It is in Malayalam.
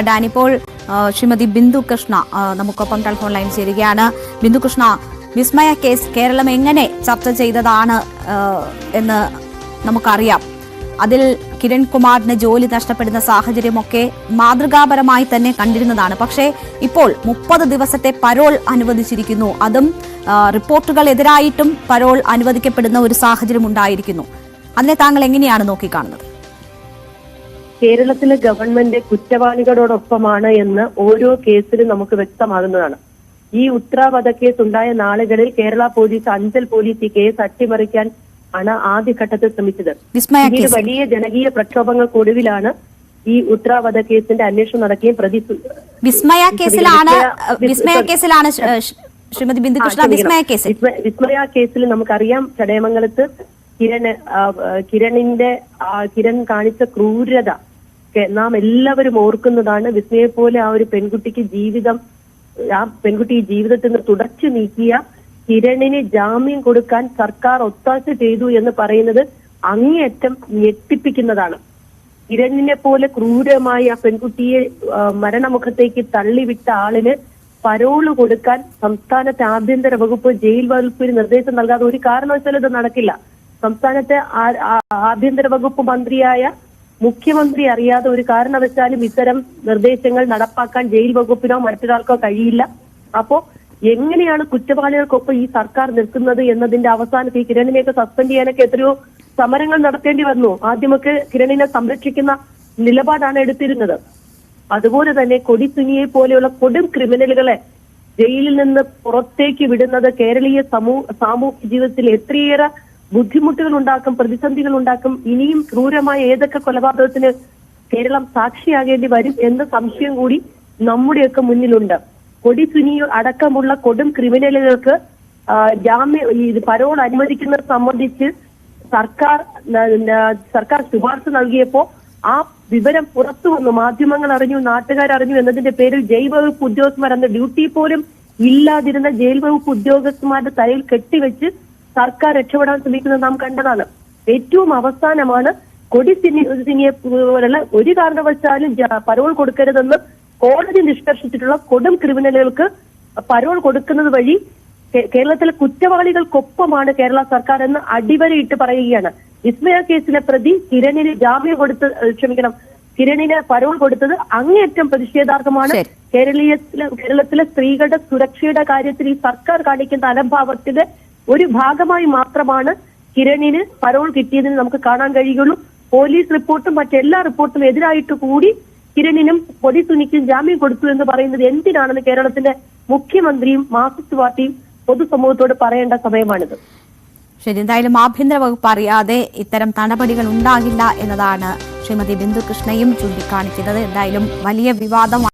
ഡാനി. ഇപ്പോൾ ശ്രീമതി ബിന്ദു കൃഷ്ണ നമുക്കൊപ്പം ടെലിഫോൺ ലൈൻ ചേരുകയാണ്. ബിന്ദു കൃഷ്ണ, വിസ്മയ കേസ് കേരളം എങ്ങനെ ചർച്ച ചെയ്തതാണ് എന്ന് നമുക്കറിയാം. അതിൽ കിരൺകുമാറിന് ജോലി നഷ്ടപ്പെടുന്ന സാഹചര്യമൊക്കെ മാതൃകാപരമായി തന്നെ കണ്ടിരുന്നതാണ്. പക്ഷേ ഇപ്പോൾ 30 ദിവസത്തെ പരോൾ അനുവദിച്ചിരിക്കുന്നു. അതും റിപ്പോർട്ടുകൾ എതിരായിട്ടും പരോൾ അനുവദിക്കപ്പെടുന്ന ഒരു സാഹചര്യം ഉണ്ടായിരിക്കുന്നു. അതിനെ താങ്കൾ എങ്ങനെയാണ് നോക്കിക്കാണുന്നത്? കേരളത്തിലെ ഗവൺമെന്റ് കുറ്റവാളികളോടൊപ്പമാണ് എന്ന് ഓരോ കേസിലും നമുക്ക് വ്യക്തമാകുന്നതാണ്. ഈ ഉത്ര വധക്കേസ് ഉണ്ടായ നാളുകളിൽ കേരള പോലീസ്, അഞ്ചൽ പോലീസ് ഈ കേസ് അട്ടിമറിക്കാൻ ആണ് ആദ്യഘട്ടത്തിൽ ശ്രമിച്ചത്. പിന്നീട് വലിയ ജനകീയ പ്രക്ഷോഭങ്ങൾക്കൊടുവിലാണ് ഈ ഉത്ര വധക്കേസിന്റെ അന്വേഷണം നടക്കുകയും വിസ്മയ കേസിൽ നമുക്കറിയാം, ചടയമംഗലത്ത് കിരൺ കാണിച്ച ക്രൂരത നാം എല്ലാവരും ഓർക്കുന്നതാണ്. വിസ്മയെ പോലെ ആ ഒരു പെൺകുട്ടിക്ക് ജീവിതത്തിൽ നിന്ന് തുടച്ചു നീക്കിയ കിരണിന് ജാമ്യം കൊടുക്കാൻ സർക്കാർ ഒത്താശ ചെയ്തു എന്ന് പറയുന്നത് അങ്ങേയറ്റം ഞെട്ടിപ്പിക്കുന്നതാണ്. കിരണിനെ പോലെ ക്രൂരമായി ആ പെൺകുട്ടിയെ മരണമുഖത്തേക്ക് തള്ളിവിട്ട ആളിന് പരോള് കൊടുക്കാൻ സംസ്ഥാനത്തെ ആഭ്യന്തര വകുപ്പ്, ജയിൽ വകുപ്പിന് നിർദ്ദേശം നൽകാതെ ഒരു കാരണവശാലും ഇത് നടക്കില്ല. സംസ്ഥാനത്തെ ആഭ്യന്തര വകുപ്പ് മന്ത്രിയായ മുഖ്യമന്ത്രി അറിയാതെ ഒരു കാരണവശാലും ഇത്തരം നിർദ്ദേശങ്ങൾ നടപ്പാക്കാൻ ജയിൽ വകുപ്പിനോ മറ്റൊരാൾക്കോ കഴിയില്ല. അപ്പോ എങ്ങനെയാണ് കുറ്റവാളികൾക്കൊപ്പം ഈ സർക്കാർ നിൽക്കുന്നത് എന്നതിന്റെ അവസാനത്തിൽ ഈ കിരണിനെയൊക്കെ സസ്പെൻഡ് ചെയ്യാനൊക്കെ എത്രയോ സമരങ്ങൾ നടത്തേണ്ടി വന്നു. ആദ്യമൊക്കെ കിരണിനെ സംരക്ഷിക്കുന്ന നിലപാടാണ് എടുത്തിരുന്നത്. അതുപോലെ തന്നെ കൊടിസുനിയെ പോലെയുള്ള കൊടും ക്രിമിനലുകളെ ജയിലിൽ നിന്ന് പുറത്തേക്ക് വിടുന്നത് കേരളീയ സാമൂഹ്യ ജീവിതത്തിൽ എത്രയേറെ ബുദ്ധിമുട്ടുകൾ ഉണ്ടാക്കും, പ്രതിസന്ധികൾ ഉണ്ടാക്കും. ഇനിയും ക്രൂരമായ ഏതൊക്കെ കൊലപാതകത്തിന് കേരളം സാക്ഷിയാകേണ്ടി വരും എന്ന സംശയം കൂടി നമ്മുടെയൊക്കെ മുന്നിലുണ്ട്. കൊടിസുനി അടക്കമുള്ള കൊടും ക്രിമിനലുകൾക്ക് പരോൾ അനുവദിക്കുന്നത് സംബന്ധിച്ച് സർക്കാർ ശുപാർശ നൽകിയപ്പോ ആ വിവരം പുറത്തു വന്നു, മാധ്യമങ്ങൾ അറിഞ്ഞു, നാട്ടുകാരറിഞ്ഞു എന്നതിന്റെ പേരിൽ ജയിൽ വകുപ്പ് ഉദ്യോഗസ്ഥന്മാർ അന്ന് ഡ്യൂട്ടി പോലും ഇല്ലാതിരുന്ന ജയിൽ വകുപ്പ് ഉദ്യോഗസ്ഥന്മാരുടെ തലയിൽ കെട്ടിവെച്ച് സർക്കാർ രക്ഷപ്പെടാൻ ശ്രമിക്കുന്നത് നാം കണ്ടതാണ്. ഏറ്റവും അവസാനമാണ് കൊടിസുനിയെ പോലുള്ള ഒരു കാരണവശാലും പരോൾ കൊടുക്കരുതെന്ന് കോടതി നിഷ്കർഷിച്ചിട്ടുള്ള കൊടും ക്രിമിനലുകൾക്ക് പരോൾ കൊടുക്കുന്നത് വഴി കേരളത്തിലെ കുറ്റവാളികൾക്കൊപ്പമാണ് കേരള സർക്കാർ എന്ന് അടിവരയിട്ട് പറയുകയാണ്. വിസ്മയ കേസിലെ പ്രതി കിരണിന് കിരണിന് പരോൾ കൊടുത്തത് അങ്ങേയറ്റം പ്രതിഷേധാർഹമാണ്. കേരളത്തിലെ സ്ത്രീകളുടെ സുരക്ഷയുടെ കാര്യത്തിൽ ഈ സർക്കാർ കാണിക്കുന്ന അലംഭാവത്തിന്റെ ഒരു ഭാഗമായി മാത്രമാണ് കിരണിന് പരോൾ കിട്ടിയതെന്ന് നമുക്ക് കാണാൻ കഴിയുള്ളൂ. പോലീസ് റിപ്പോർട്ടും മറ്റെല്ലാ റിപ്പോർട്ടും എതിരായിട്ട് കൂടി കിരണിനും കൊടിസുനിക്കും ജാമ്യം കൊടുത്തു എന്ന് പറയുന്നത് എന്തിനാണെന്ന് കേരളത്തിന്റെ മുഖ്യമന്ത്രിയും മാർക്സിസ്റ്റ് പാർട്ടിയും പൊതുസമൂഹത്തോട് പറയേണ്ട സമയമാണിത്. ശരി, എന്തായാലും ആഭ്യന്തര വകുപ്പ് അറിയാതെ ഇത്തരം നടപടികൾ ഉണ്ടാകില്ല എന്നതാണ് ശ്രീമതി ബിന്ദു കൃഷ്ണയും ചൂണ്ടിക്കാണിക്കുന്നത്. എന്തായാലും വലിയ വിവാദം